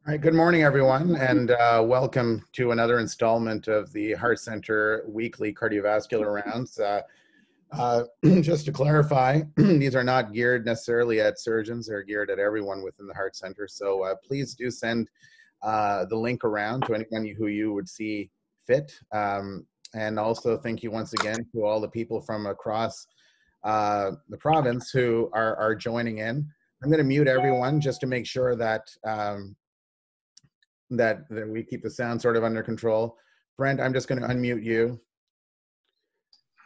All right, good morning, everyone, and welcome to another installment of the Heart Centre weekly cardiovascular rounds. Just to clarify, these are not geared necessarily at surgeons, they're geared at everyone within the Heart Centre. So please do send the link around to anyone who you would see fit. And also thank you once again to all the people from across the province who are joining in. I'm going to mute everyone just to make sure that that we keep the sound sort of under control. Brent, I'm just going to unmute you.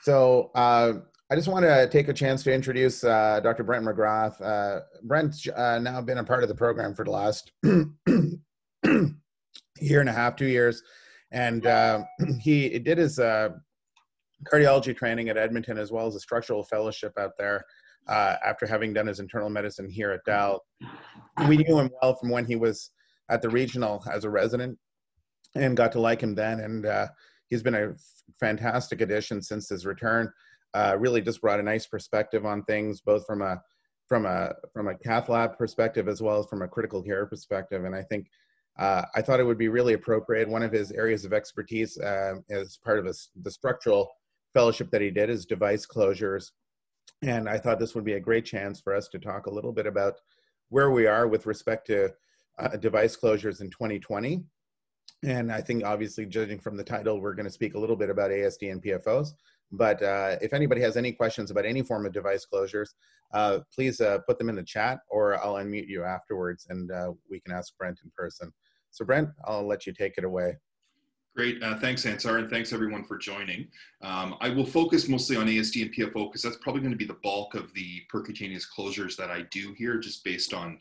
So I just want to take a chance to introduce Dr. Brent McGrath. Brent's now been a part of the program for the last year and a half, 2 years. And he did his cardiology training at Edmonton as well as a structural fellowship out there after having done his internal medicine here at Dal. We knew him well from when he was at the regional as a resident and got to like him then. And he's been a fantastic addition since his return. Really just brought a nice perspective on things, both from a cath lab perspective as well as from a critical care perspective. And I think I thought it would be really appropriate. One of his areas of expertise as part of the structural fellowship that he did is device closures. And I thought this would be a great chance for us to talk a little bit about where we are with respect to device closures in 2020. And I think obviously judging from the title, we're going to speak a little bit about ASD and PFOs. But if anybody has any questions about any form of device closures, please put them in the chat or I'll unmute you afterwards and we can ask Brent in person. So Brent, I'll let you take it away. Great, thanks Ansar, and thanks everyone for joining. I will focus mostly on ASD and PFO because that's probably going to be the bulk of the percutaneous closures that I do here, just based on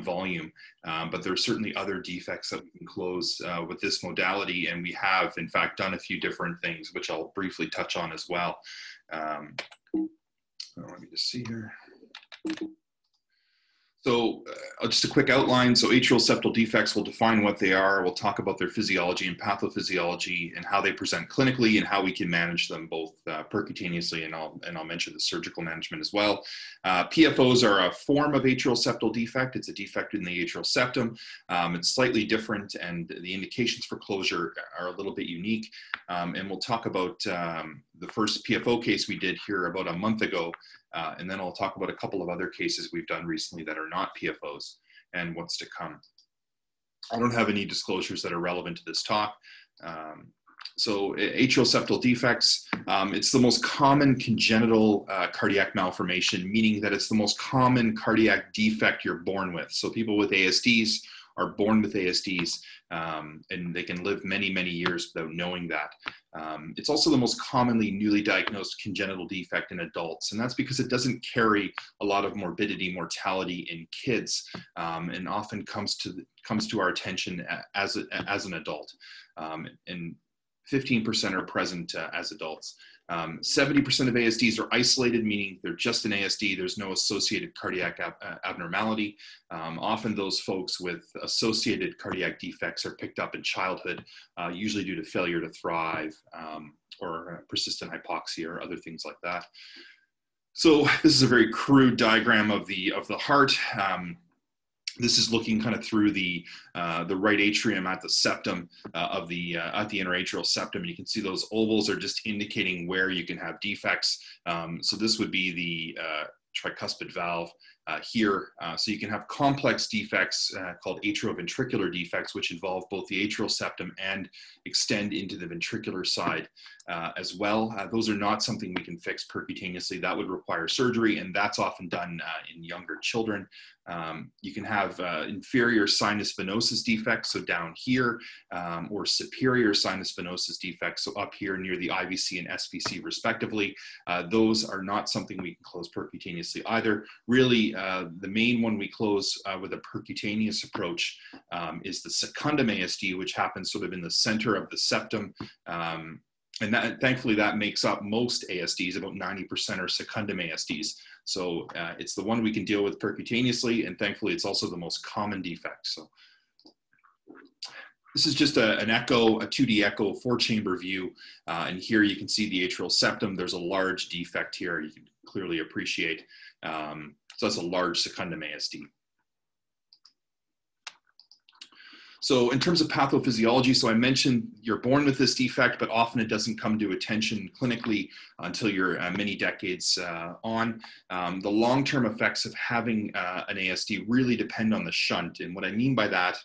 volume, but there are certainly other defects that we can close with this modality, and we have in fact done a few different things which I'll briefly touch on as well. Let me just see here. So just a quick outline. So atrial septal defects, will define what they are. We'll talk about their physiology and pathophysiology and how they present clinically and how we can manage them both percutaneously, and I'll mention the surgical management as well. PFOs are a form of atrial septal defect. It's a defect in the atrial septum. It's slightly different, and the indications for closure are a little bit unique. And we'll talk about the first PFO case we did here about a month ago. And then I'll talk about a couple of other cases we've done recently that are not PFOs and what's to come. I don't have any disclosures that are relevant to this talk. So atrial septal defects, it's the most common congenital cardiac malformation, meaning that it's the most common cardiac defect you're born with. So people with ASDs are born with ASDs, and they can live many, many years without knowing that. It's also the most commonly newly diagnosed congenital defect in adults, and that's because it doesn't carry a lot of morbidity, mortality in kids, and often comes to our attention as an adult. And 15% are present as adults. 70% of ASDs are isolated, meaning they're just an ASD. There's no associated cardiac abnormality. Often those folks with associated cardiac defects are picked up in childhood, usually due to failure to thrive or persistent hypoxia or other things like that. So this is a very crude diagram of the heart. This is looking kind of through the right atrium at the septum at the interatrial septum. And you can see those ovals are just indicating where you can have defects. So this would be the tricuspid valve here. So you can have complex defects called atrioventricular defects, which involve both the atrial septum and extend into the ventricular side as well. Those are not something we can fix percutaneously. That would require surgery, and that's often done in younger children. You can have inferior sinus venosus defects, so down here, or superior sinus venosus defects, so up here near the IVC and SVC respectively. Those are not something we can close percutaneously either. Really, the main one we close with a percutaneous approach is the secundum ASD, which happens sort of in the center of the septum. And that, thankfully, that makes up most ASDs. About 90% are secundum ASDs. So it's the one we can deal with percutaneously, and thankfully it's also the most common defect. So this is just an echo, a 2D echo, 4-chamber view. And here you can see the atrial septum. There's a large defect here you can clearly appreciate. So that's a large secundum ASD. So in terms of pathophysiology, so I mentioned you're born with this defect, but often it doesn't come to attention clinically until you're many decades on. The long-term effects of having an ASD really depend on the shunt. And what I mean by that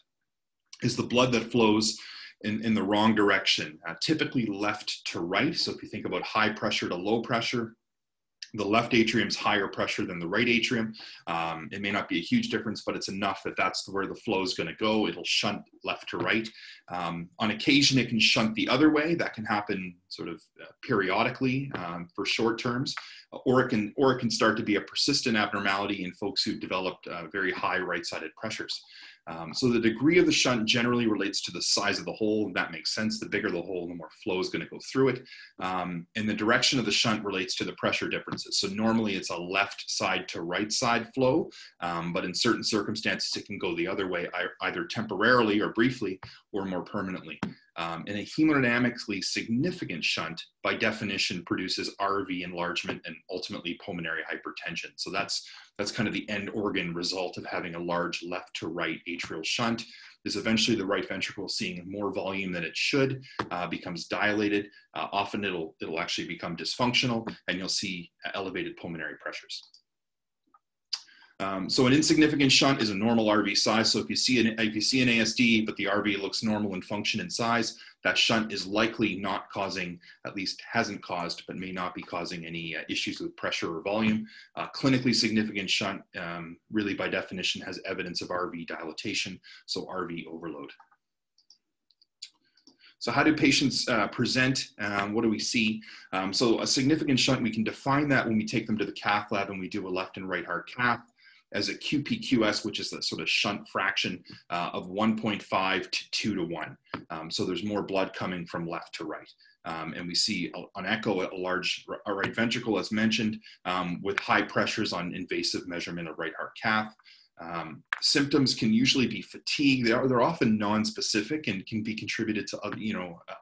is the blood that flows in the wrong direction, typically left to right. So if you think about high pressure to low pressure, the left atrium is higher pressure than the right atrium. It may not be a huge difference, but it's enough that that's where the flow is going to go. It'll shunt left to right. On occasion, it can shunt the other way. That can happen sort of periodically for short terms, or it can start to be a persistent abnormality in folks who've developed very high right-sided pressures. So the degree of the shunt generally relates to the size of the hole. That makes sense. The bigger the hole, the more flow is going to go through it. And the direction of the shunt relates to the pressure differences. So normally it's a left side to right side flow, but in certain circumstances it can go the other way, either temporarily or briefly or more permanently. And a hemodynamically significant shunt, by definition, produces RV enlargement and ultimately pulmonary hypertension. So that's kind of the end organ result of having a large left to right atrial shunt, is eventually the right ventricle seeing more volume than it should, becomes dilated. Often it'll actually become dysfunctional, and you'll see elevated pulmonary pressures. So an insignificant shunt is a normal RV size. So if you see an ASD, but the RV looks normal in function and size, that shunt is likely not causing, at least hasn't caused, but may not be causing any issues with pressure or volume. Clinically significant shunt, really by definition, has evidence of RV dilatation, so RV overload. So how do patients present? What do we see? So a significant shunt, we can define that when we take them to the cath lab and we do a left and right heart cath as a QPQS, which is the sort of shunt fraction of 1.5 to 2 to 1. So there's more blood coming from left to right. And we see on echo a large right ventricle, as mentioned, with high pressures on invasive measurement of right heart cath. Symptoms can usually be fatigue. They're often non-specific and can be contributed to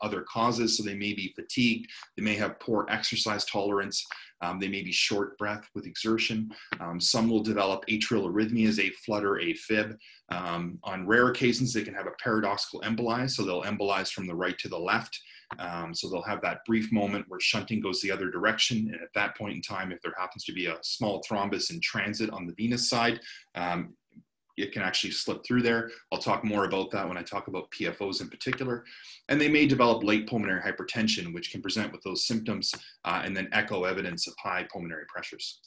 other causes. So they may be fatigued. They may have poor exercise tolerance. They may be short breath with exertion. Some will develop atrial arrhythmias, A-flutter, A-fib. On rare occasions, they can have a paradoxical emboli. So they'll embolize from the right to the left. So they'll have that brief moment where shunting goes the other direction. And at that point in time, if there happens to be a small thrombus in transit on the venous side, it can actually slip through there. I'll talk more about that when I talk about PFOs in particular. And they may develop late pulmonary hypertension, which can present with those symptoms and then echo evidence of high pulmonary pressures.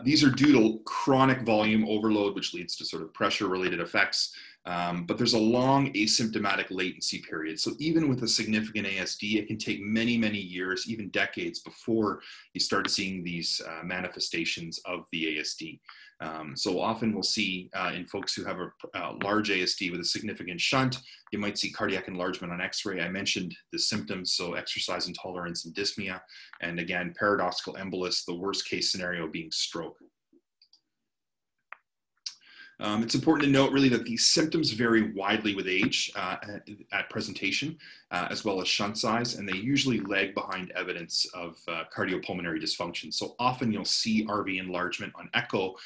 These are due to chronic volume overload, which leads to sort of pressure-related effects. But there's a long asymptomatic latency period. So even with a significant ASD, it can take many, many years, even decades, before you start seeing these manifestations of the ASD. So often we'll see in folks who have a large ASD with a significant shunt, you might see cardiac enlargement on X-ray. I mentioned the symptoms, so exercise intolerance and dyspnea. And again, paradoxical embolus, the worst case scenario being stroke. It's important to note really that these symptoms vary widely with age at presentation, as well as shunt size, and they usually lag behind evidence of cardiopulmonary dysfunction. So often you'll see RV enlargement on echo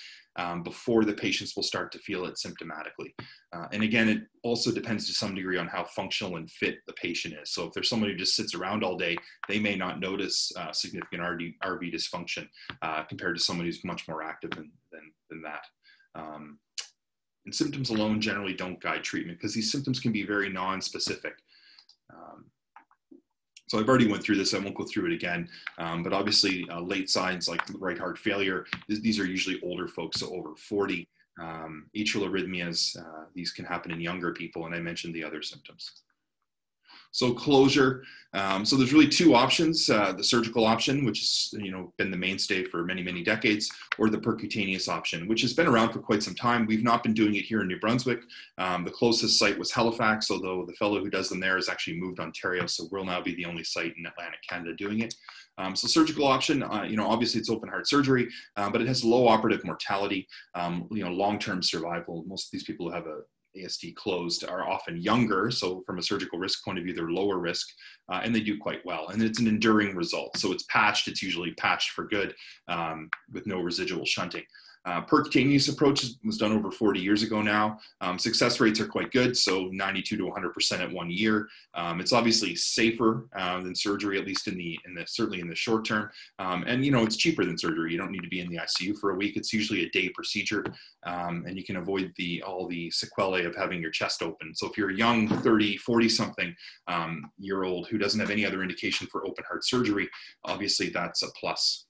before the patients will start to feel it symptomatically. And again, it also depends to some degree on how functional and fit the patient is. So if there's someone who just sits around all day, they may not notice significant RV dysfunction compared to someone who's much more active than that. And symptoms alone generally don't guide treatment because these symptoms can be very non-specific. So I've already went through this, I won't go through it again, but obviously late signs like right heart failure, these are usually older folks, so over 40. Atrial arrhythmias, these can happen in younger people, and I mentioned the other symptoms. So closure, so there's really two options, the surgical option, which has been the mainstay for many, many decades, or the percutaneous option, which has been around for quite some time. We've not been doing it here in New Brunswick. The closest site was Halifax, although the fellow who does them there has actually moved to Ontario, so we'll now be the only site in Atlantic Canada doing it. So surgical option, obviously it's open heart surgery, but it has low operative mortality, long-term survival. Most of these people who have a ASD closed are often younger, so from a surgical risk point of view, they're lower risk, and they do quite well. And it's an enduring result. So it's patched, it's usually patched for good with no residual shunting. Percutaneous approach was done over 40 years ago now. Success rates are quite good, so 92 to 100% at 1 year. It's obviously safer than surgery, at least certainly in the short term. And it's cheaper than surgery. You don't need to be in the ICU for a week. It's usually a day procedure, and you can avoid all the sequelae of having your chest open. So if you're a young 30, 40 something year old who doesn't have any other indication for open heart surgery, obviously that's a plus.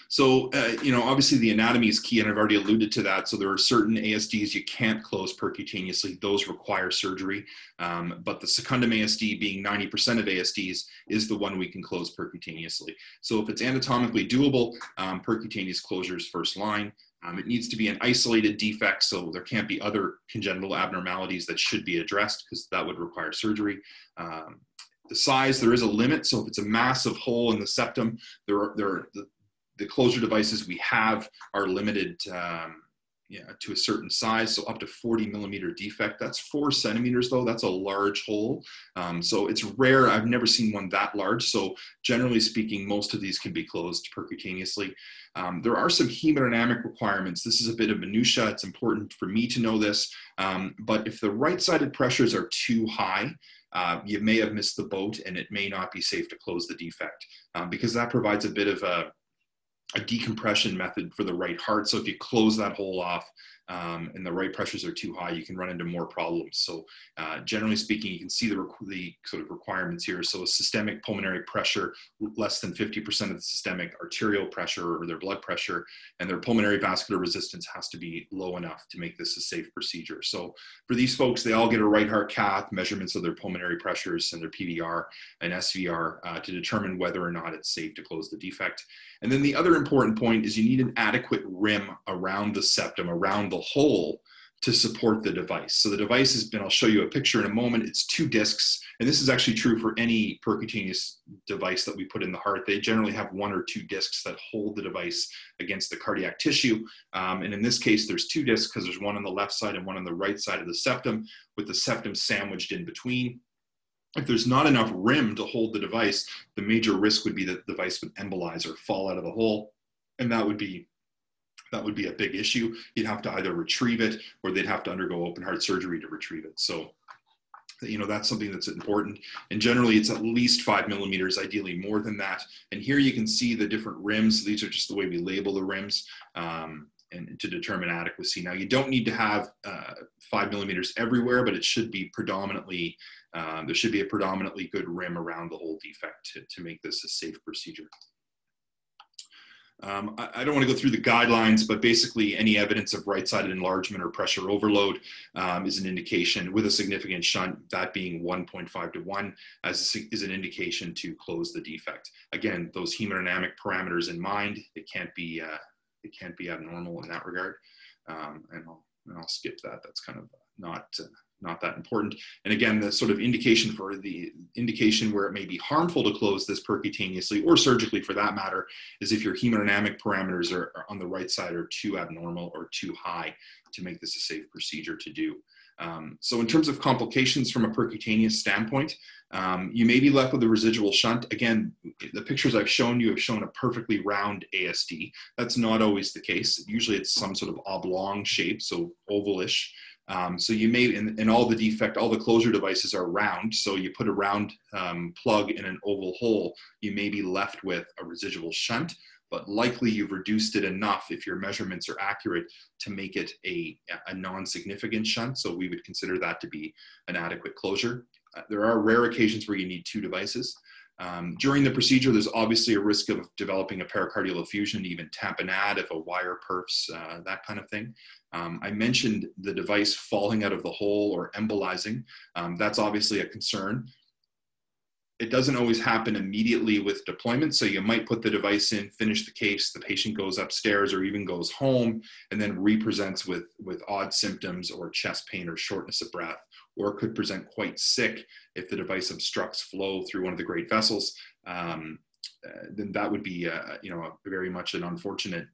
So, obviously the anatomy is key, and I've already alluded to that. So there are certain ASDs you can't close percutaneously. Those require surgery. But the secundum ASD, being 90% of ASDs, is the one we can close percutaneously. So if it's anatomically doable, percutaneous closure is first line. It needs to be an isolated defect, so there can't be other congenital abnormalities that should be addressed, because that would require surgery. The size, there is a limit. So if it's a massive hole in the septum, the closure devices we have are limited to a certain size, so up to 40 millimeter defect. That's 4 centimeters though. That's a large hole. So it's rare. I've never seen one that large. So generally speaking, most of these can be closed percutaneously. There are some hemodynamic requirements. This is a bit of minutia. It's important for me to know this. But if the right-sided pressures are too high, you may have missed the boat, and it may not be safe to close the defect, because that provides a bit of a decompression method for the right heart. So if you close that hole off and the right pressures are too high, you can run into more problems. So generally speaking, you can see the sort of requirements here. So systemic pulmonary pressure, less than 50% of the systemic arterial pressure or their blood pressure, and their pulmonary vascular resistance has to be low enough to make this a safe procedure. So for these folks, they all get a right heart cath, measurements of their pulmonary pressures and their PVR and SVR to determine whether or not it's safe to close the defect. And then the other important point is you need an adequate rim around the septum, around the hole, to support the device. So the device has been, I'll show you a picture in a moment, it's 2 discs. And this is actually true for any percutaneous device that we put in the heart. They generally have 1 or 2 discs that hold the device against the cardiac tissue. And in this case, there's 2 discs because there's one on the left side and one on the right side of the septum, with the septum sandwiched in between. If there's not enough rim to hold the device, the major risk would be that the device would embolize or fall out of the hole. And that would be a big issue. You'd have to either retrieve it, or they'd have to undergo open heart surgery to retrieve it. So, that's something that's important. And generally it's at least 5 millimeters, ideally more than that. And here you can see the different rims. These are just the way we label the rims. And to determine adequacy. Now, you don't need to have 5 millimeters everywhere, but it should be predominantly, there should be a predominantly good rim around the whole defect to make this a safe procedure. I don't want to go through the guidelines, but basically any evidence of right-sided enlargement or pressure overload is an indication, with a significant shunt, that being 1.5 to 1, is an indication to close the defect. Again, those hemodynamic parameters in mind, it can't be abnormal in that regard. And I'll skip that. That's kind of not that important. And again, the sort of indication where it may be harmful to close this percutaneously, or surgically for that matter, is if your hemodynamic parameters are on the right side are too abnormal or too high to make this a safe procedure to do. So in terms of complications from a percutaneous standpoint, you may be left with a residual shunt. Again, the pictures I've shown you have shown a perfectly round ASD. That's not always the case. Usually it's some sort of oblong shape, so ovalish. So you may, and all the closure devices are round. So you put a round plug in an oval hole, you may be left with a residual shunt, but likely you've reduced it enough, if your measurements are accurate, to make it a non-significant shunt. So we would consider that to be an adequate closure. There are rare occasions where you need 2 devices. During the procedure, there's obviously a risk of developing a pericardial effusion, even tamponade if a wire perfs, that kind of thing. I mentioned the device falling out of the hole or embolizing. That's obviously a concern. It doesn't always happen immediately with deployment. So you might put the device in, finish the case, the patient goes upstairs or even goes home, and then represents with odd symptoms or chest pain or shortness of breath, or could present quite sick if the device obstructs flow through one of the great vessels. Then that would be very much an unfortunate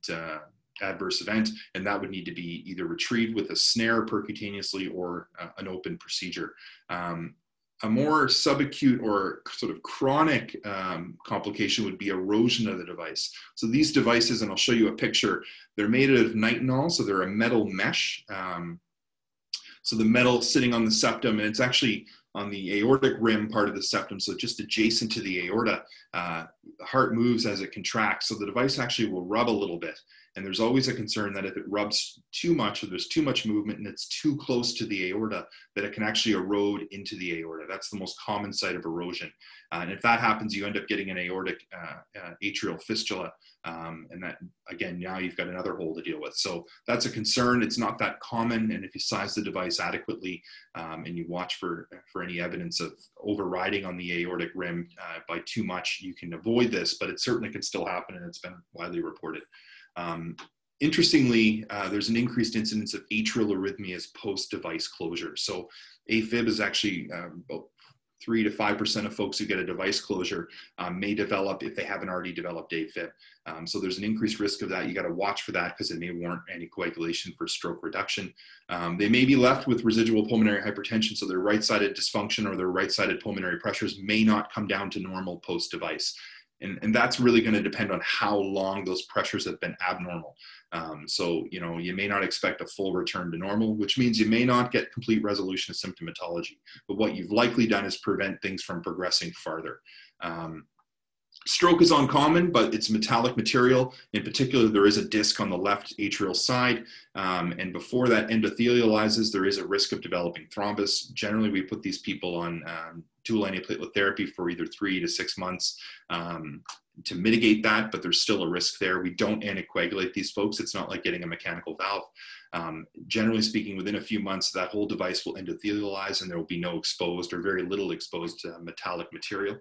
adverse event, and that would need to be either retrieved with a snare percutaneously or an open procedure. A more subacute or sort of chronic complication would be erosion of the device. So these devices, and I'll show you a picture, they're made of nitinol, so they're a metal mesh. So the metal sitting on the septum, and it's actually on the aortic rim part of the septum, so just adjacent to the aorta. The heart moves as it contracts, so the device actually will rub a little bit. And there's always a concern that if it rubs too much or there's too much movement and it's too close to the aorta, that it can actually erode into the aorta. That's the most common site of erosion. And if that happens, you end up getting an aortic atrial fistula. And that, again, now you've got another hole to deal with. So that's a concern. It's not that common. And if you size the device adequately and you watch for any evidence of overriding on the aortic rim by too much, you can avoid this, but it certainly can still happen, and it's been widely reported. Interestingly, there's an increased incidence of atrial arrhythmias post-device closure. So AFib is actually about 3 to 5% of folks who get a device closure may develop, if they haven't already developed AFib. So there's an increased risk of that. You got to watch for that because it may warrant anticoagulation for stroke reduction. They may be left with residual pulmonary hypertension, so their right-sided dysfunction or their right-sided pulmonary pressures may not come down to normal post-device. And that's really going to depend on how long those pressures have been abnormal. So, you know, you may not expect a full return to normal, which means you may not get complete resolution of symptomatology. But what you've likely done is prevent things from progressing farther. Stroke is uncommon, but it's metallic material. In particular, there is a disc on the left atrial side. And before that endothelializes, there is a risk of developing thrombus. Generally, we put these people on dual antiplatelet therapy for either 3 to 6 months to mitigate that, but there's still a risk there. We don't anticoagulate these folks. It's not like getting a mechanical valve. Generally speaking, within a few months, that whole device will endothelialize and there will be no exposed or very little exposed metallic material.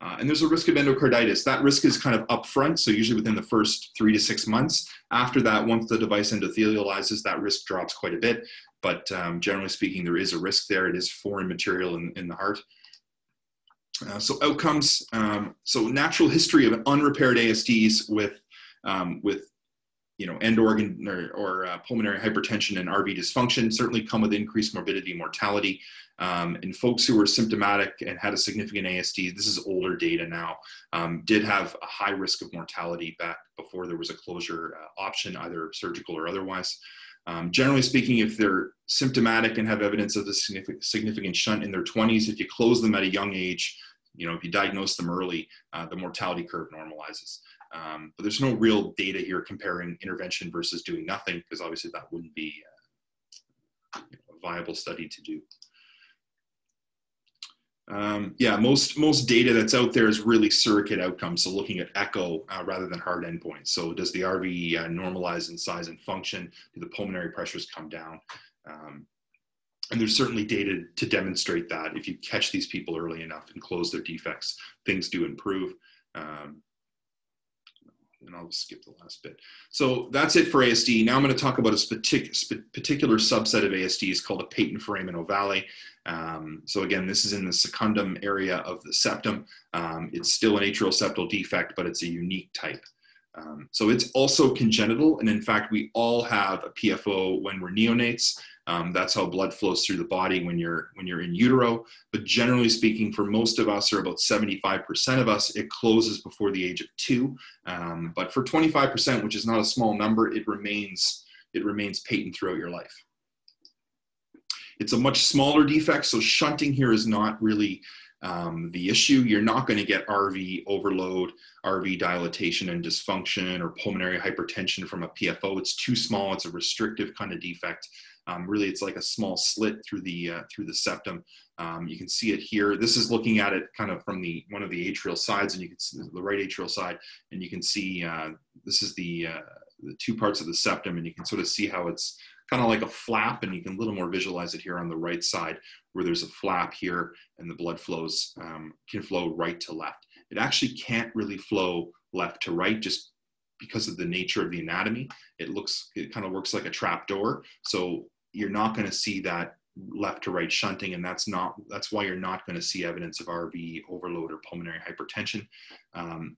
And there's a risk of endocarditis. That risk is kind of upfront, so usually within the first 3 to 6 months. After that, once the device endothelializes, that risk drops quite a bit. But generally speaking, there is a risk there. It is foreign material in the heart. So outcomes, so natural history of unrepaired ASDs with you know, end organ or pulmonary hypertension and RV dysfunction certainly come with increased morbidity and mortality. And folks who were symptomatic and had a significant ASD, this is older data now, did have a high risk of mortality back before there was a closure option, either surgical or otherwise. Generally speaking, if they're symptomatic and have evidence of a significant shunt in their 20s, if you close them at a young age, you know, if you diagnose them early, the mortality curve normalizes. But there's no real data here comparing intervention versus doing nothing, because obviously that wouldn't be a viable study to do. Yeah, most data that's out there is really surrogate outcomes, so looking at echo rather than hard endpoints. So does the RV normalize in size and function? Do the pulmonary pressures come down? And there's certainly data to demonstrate that if you catch these people early enough and close their defects, things do improve. And I'll skip the last bit. So that's it for ASD. Now I'm going to talk about a particular subset of ASDs called a patent foramen ovale. So again, this is in the secundum area of the septum. It's still an atrial septal defect, but it's a unique type. So it's also congenital. And in fact, we all have a PFO when we're neonates. That's how blood flows through the body when you're in utero. But generally speaking, for most of us, or about 75% of us, it closes before the age of 2. But for 25%, which is not a small number, it remains patent throughout your life. It's a much smaller defect, so shunting here is not really the issue. You're not going to get RV overload, RV dilatation and dysfunction, or pulmonary hypertension from a PFO. It's too small. It's a restrictive kind of defect. Really, it's like a small slit through the septum. You can see it here. This is looking at it kind of from one of the atrial sides, and you can see the right atrial side, and you can see this is the 2 parts of the septum, and you can sort of see how it's kind of like a flap, and you can a little more visualize it here on the right side, where there's a flap here, and the blood flows can flow right to left. It actually can't really flow left to right just because of the nature of the anatomy. It kind of works like a trap door. So you're not going to see that left to right shunting, and that's why you're not going to see evidence of RV overload or pulmonary hypertension.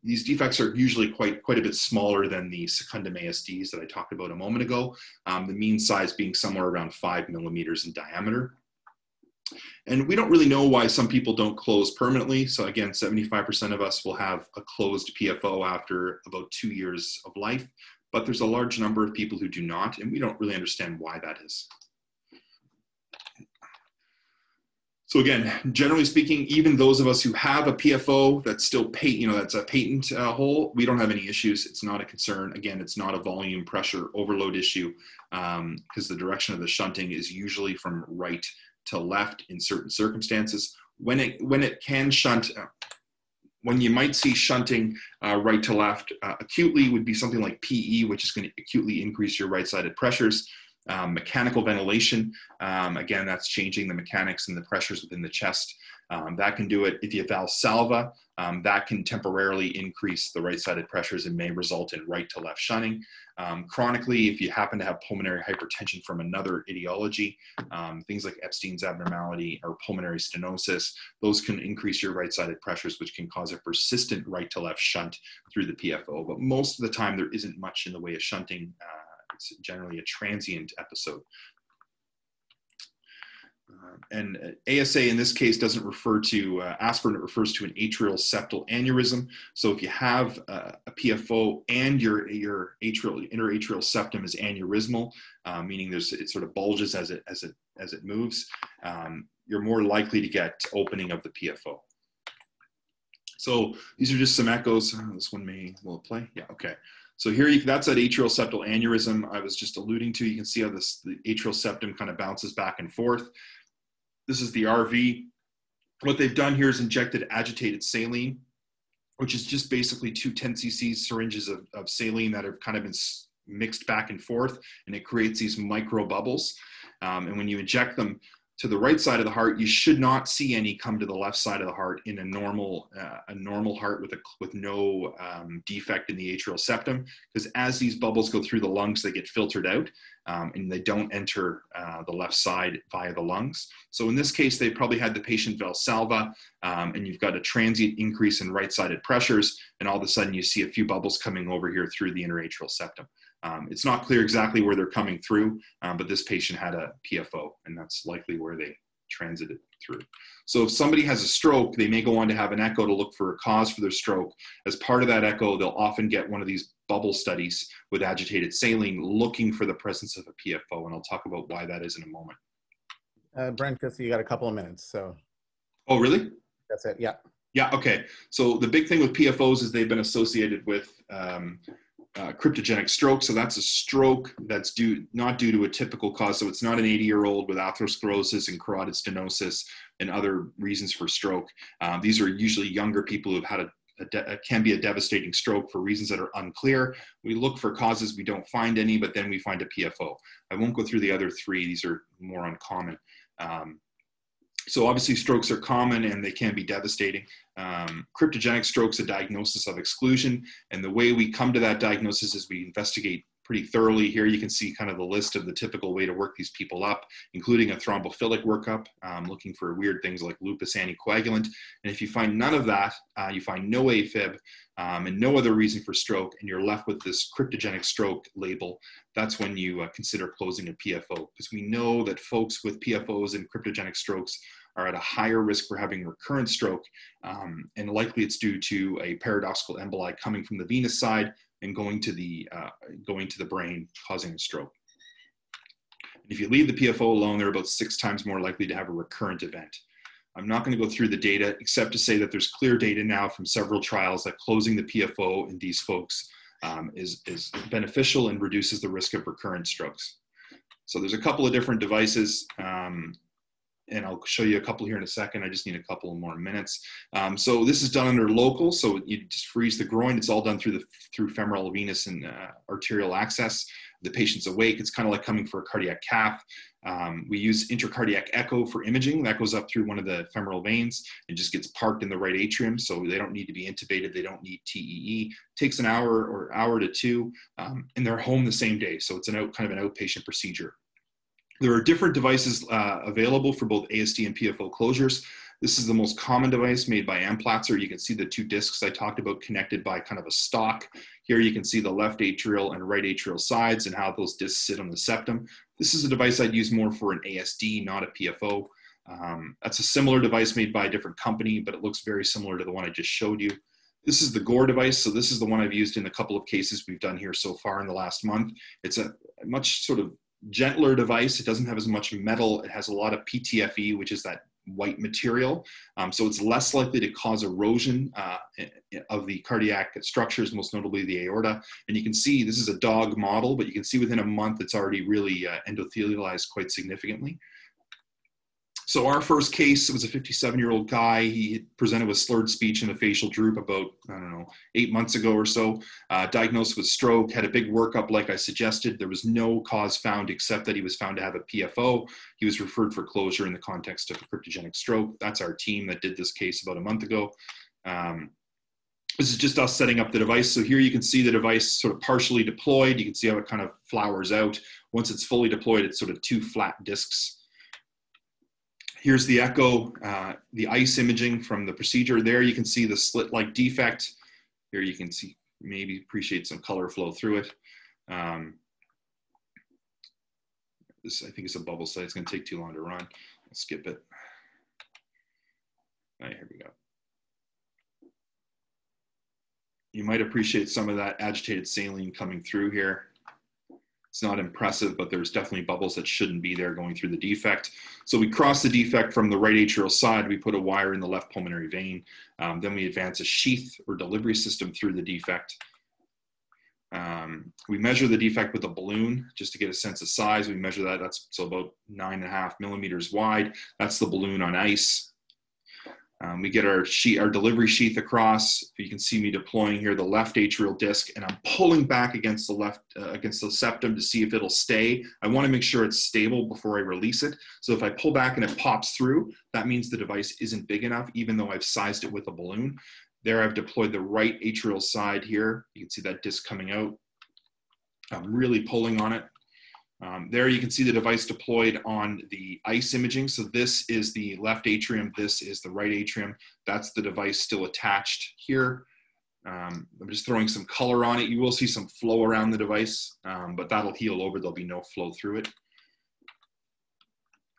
These defects are usually quite a bit smaller than the secundum ASDs that I talked about a moment ago, the mean size being somewhere around 5 millimeters in diameter. And we don't really know why some people don't close permanently. So again, 75% of us will have a closed PFO after about 2 years of life, but there's a large number of people who do not, and we don't really understand why that is. So again, generally speaking, even those of us who have a PFO that's still that's a patent hole, we don't have any issues. It's not a concern. Again, it's not a volume pressure overload issue because the direction of the shunting is usually from right to left in certain circumstances. When it can shunt, when you might see shunting right to left acutely would be something like PE, which is going to acutely increase your right-sided pressures. Mechanical ventilation, again, that's changing the mechanics and the pressures within the chest. That can do it. If you have Valsalva, that can temporarily increase the right-sided pressures and may result in right to left shunting. Chronically, if you happen to have pulmonary hypertension from another etiology, things like Epstein's abnormality or pulmonary stenosis, those can increase your right-sided pressures, which can cause a persistent right to left shunt through the PFO. But most of the time, there isn't much in the way of shunting. It's generally a transient episode. And ASA in this case doesn't refer to aspirin, it refers to an atrial septal aneurysm. So if you have a PFO and your interatrial septum is aneurysmal, meaning it sort of bulges as it moves, you're more likely to get opening of the PFO. So these are just some echoes. This one will it play? Yeah, okay. So here, that's that atrial septal aneurysm I was just alluding to. You can see how the atrial septum kind of bounces back and forth. This is the RV. What they've done here is injected agitated saline, which is just basically 2 10 cc syringes of saline that have kind of been mixed back and forth, and it creates these micro bubbles. And when you inject them to the right side of the heart, you should not see any come to the left side of the heart in a normal heart with no defect in the atrial septum, because as these bubbles go through the lungs, they get filtered out and they don't enter the left side via the lungs. So in this case, they probably had the patient Valsalva, and you've got a transient increase in right-sided pressures, and all of a sudden you see a few bubbles coming over here through the interatrial septum. It's not clear exactly where they're coming through, but this patient had a PFO, and that's likely where they transited through. So if somebody has a stroke, they may go on to have an echo to look for a cause for their stroke. As part of that echo, they'll often get one of these bubble studies with agitated saline looking for the presence of a PFO, and I'll talk about why that is in a moment. Brent, just you got a couple of minutes, so. Oh, really? That's it, yeah. Yeah, okay. So the big thing with PFOs is they've been associated with cryptogenic stroke. So that's a stroke that's not due to a typical cause. So it's not an 80-year-old with atherosclerosis and carotid stenosis and other reasons for stroke. These are usually younger people who've had can be a devastating stroke for reasons that are unclear. We look for causes, we don't find any, but then we find a PFO. I won't go through the other 3. These are more uncommon. So obviously strokes are common and they can be devastating. Cryptogenic stroke's a diagnosis of exclusion, and the way we come to that diagnosis is we investigate pretty thoroughly. Here you can see kind of the list of the typical way to work these people up, including a thrombophilic workup, looking for weird things like lupus anticoagulant. And if you find none of that, you find no AFib and no other reason for stroke, and you're left with this cryptogenic stroke label, that's when you consider closing a PFO, because we know that folks with PFOs and cryptogenic strokes are at a higher risk for having recurrent stroke, and likely it's due to a paradoxical emboli coming from the venous side and going to the brain, causing a stroke. And if you leave the PFO alone, they're about 6 times more likely to have a recurrent event. I'm not going to go through the data, except to say that there's clear data now from several trials that closing the PFO in these folks is beneficial and reduces the risk of recurrent strokes. So there's a couple of different devices, and I'll show you a couple here in a second. I just need a couple more minutes. So this is done under local, so you just freeze the groin. It's all done through femoral, venous, and arterial access. The patient's awake. It's kind of like coming for a cardiac cath. We use intracardiac echo for imaging. That goes up through one of the femoral veins and just gets parked in the right atrium, so they don't need to be intubated. They don't need TEE. Takes an hour or hour to 2, and they're home the same day. So it's kind of an outpatient procedure. There are different devices available for both ASD and PFO closures. This is the most common device made by Amplatzer. You can see the 2 discs I talked about connected by kind of a stalk. Here you can see the left atrial and right atrial sides and how those discs sit on the septum. This is a device I'd use more for an ASD, not a PFO. That's a similar device made by a different company, but it looks very similar to the one I just showed you. This is the Gore device. So this is the one I've used in a couple of cases we've done here so far in the last month. It's a much sort of gentler device. It doesn't have as much metal. It has a lot of PTFE, which is that white material. So it's less likely to cause erosion of the cardiac structures, most notably the aorta. And you can see this is a dog model, but you can see within a month it's already really endothelialized quite significantly. So our first case, it was a 57-year-old guy. He presented with slurred speech and a facial droop about, I don't know, 8 months ago or so. Diagnosed with stroke, had a big workup like I suggested. There was no cause found except that he was found to have a PFO. He was referred for closure in the context of a cryptogenic stroke. That's our team that did this case about a month ago. This is just us setting up the device. So here you can see the device sort of partially deployed. You can see how it kind of flowers out. Once it's fully deployed, it's sort of 2 flat discs. Here's the echo, the ICE imaging from the procedure. There you can see the slit-like defect. Here you can see, maybe appreciate some color flow through it. This, I think, is a bubble site. It's going to take too long to run. I'll skip it. All right, here we go. You might appreciate some of that agitated saline coming through here. It's not impressive, but there's definitely bubbles that shouldn't be there going through the defect. So we cross the defect from the right atrial side. We put a wire in the left pulmonary vein. Then we advance a sheath or delivery system through the defect. We measure the defect with a balloon just to get a sense of size. We measure that. That's so about 9.5 millimeters wide. That's the balloon on ice. We get our delivery sheath across. You can see me deploying here the left atrial disc, and I'm pulling back against the septum to see if it'll stay. I want to make sure it's stable before I release it. So if I pull back and it pops through, that means the device isn't big enough, even though I've sized it with a balloon. There I've deployed the right atrial side here. You can see that disc coming out. I'm really pulling on it. There you can see the device deployed on the ICE imaging. So this is the left atrium, this is the right atrium. That's the device still attached here. I'm just throwing some color on it. You will see some flow around the device, but that'll heal over. There'll be no flow through it.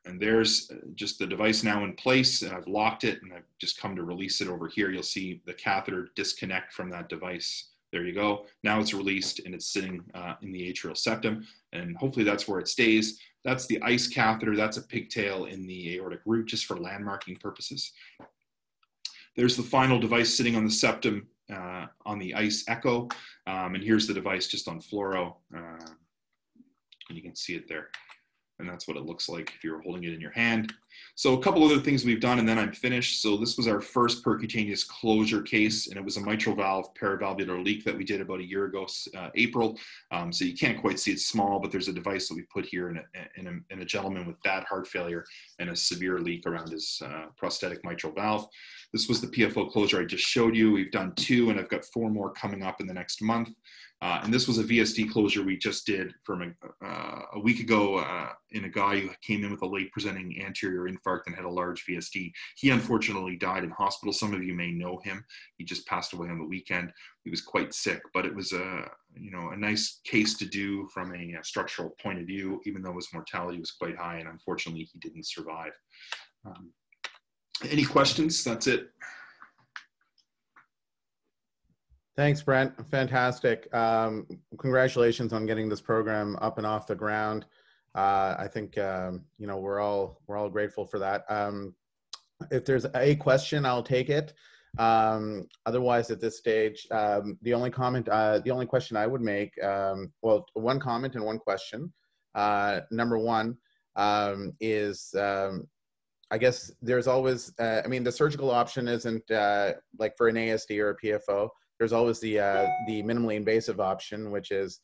And there's just the device now in place, and I've locked it, and I've just come to release it over here. You'll see the catheter disconnect from that device. There you go. Now it's released and it's sitting in the atrial septum, and hopefully that's where it stays. That's the ICE catheter. That's a pigtail in the aortic root just for landmarking purposes. There's the final device sitting on the septum on the ICE echo, and here's the device just on fluoro, and you can see it there. And that's what it looks like if you were holding it in your hand. So a couple other things we've done, and then I'm finished. So this was our first percutaneous closure case, and it was a mitral valve paravalvular leak that we did about a year ago, April. So you can't quite see it's small, but there's a device that we put here in a gentleman with bad heart failure and a severe leak around his prosthetic mitral valve. This was the PFO closure I just showed you. We've done 2, and I've got 4 more coming up in the next month. And this was a VSD closure we just did from a week ago in a guy who came in with a late presenting anterior infarct and had a large VSD. He unfortunately died in hospital. Some of you may know him. He just passed away on the weekend. He was quite sick, but it was a nice case to do from a structural point of view, even though his mortality was quite high, and unfortunately he didn't survive. Any questions? That's it. Thanks, Brent. Fantastic. Congratulations on getting this program up and off the ground. I think we're all grateful for that. If there's a question, I'll take it. Otherwise, at this stage, the only question I would make, well, one comment and one question. Number one is, I guess there's always, the surgical option isn't like for an ASD or a PFO. There's always the minimally invasive option, which is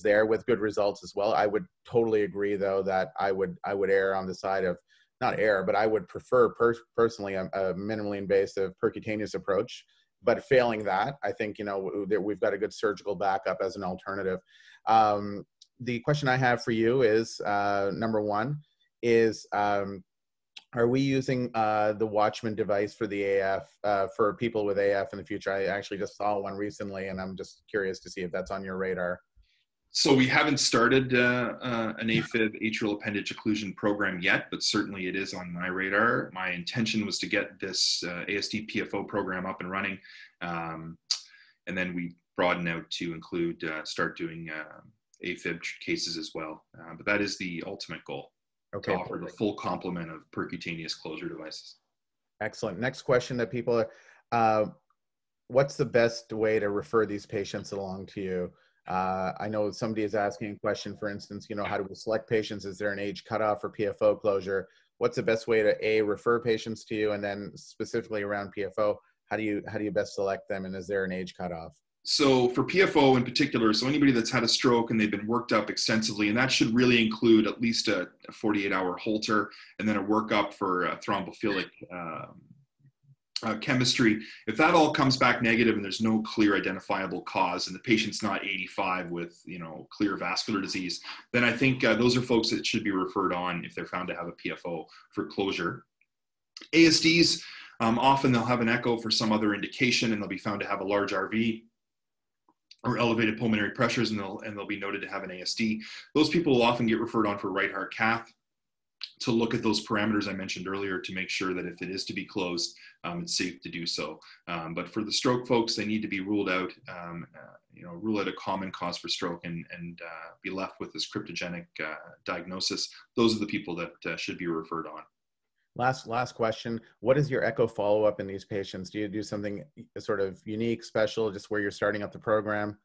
there with good results as well. I would totally agree, though, that I would err on the side of, not err, but I would prefer personally a minimally invasive percutaneous approach. But failing that, I think we've got a good surgical backup as an alternative. The question I have for you is number one is, are we using the Watchman device for the AF, for people with AF in the future? I actually just saw one recently, and I'm just curious to see if that's on your radar. So we haven't started an AFib atrial appendage occlusion program yet, but certainly it is on my radar. My intention was to get this ASD PFO program up and running, and then we broaden out to include start doing AFib cases as well. But that is the ultimate goal, Okay, to offer the full complement of percutaneous closure devices. Excellent. Next question that people are, what's the best way to refer these patients along to you? I know somebody is asking a question, for instance, you know, how do we select patients? Is there an age cutoff for PFO closure? What's the best way to refer patients to you? And then specifically around PFO, how do you best select them? And is there an age cutoff? So for PFO in particular, so anybody that's had a stroke and they've been worked up extensively, and that should really include at least a 48-hour Holter and then a workup for thrombophilic chemistry. If that all comes back negative and there's no clear identifiable cause and the patient's not 85 with, you know, clear vascular disease, then I think those are folks that should be referred on if they're found to have a PFO for closure. ASDs, often they'll have an echo for some other indication and they'll be found to have a large RV or elevated pulmonary pressures, and they'll be noted to have an ASD. Those people will often get referred on for right heart cath to look at those parameters I mentioned earlier to make sure that if it is to be closed, it's safe to do so. But for the stroke folks, they need to be ruled out, you know, rule out a common cause for stroke and be left with this cryptogenic diagnosis. Those are the people that should be referred on. Last question. What is your echo follow-up in these patients? Do you do something sort of unique, special, just where you're starting up the program?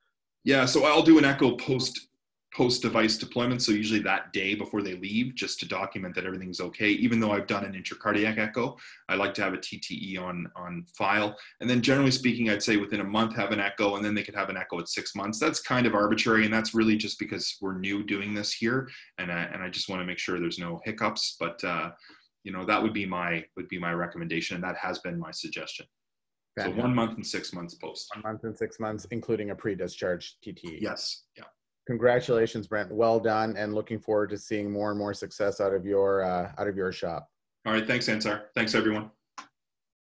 Yeah, so I'll do an echo post device deployment. So usually that day before they leave, just to document that everything's okay. Even though I've done an intracardiac echo, I like to have a TTE on file. And then generally speaking, I'd say within a month have an echo, and then they could have an echo at 6 months. That's kind of arbitrary, and that's really just because we're new doing this here, and I just want to make sure there's no hiccups. But you know, that would be my recommendation, and that has been my suggestion. Fantastic. So 1 month and 6 months post. 1 month and 6 months, including a pre-discharge TTE. Yes. Yeah. Congratulations, Brent. Well done, and looking forward to seeing more and more success out of your shop. All right. Thanks, Ansar. Thanks, everyone.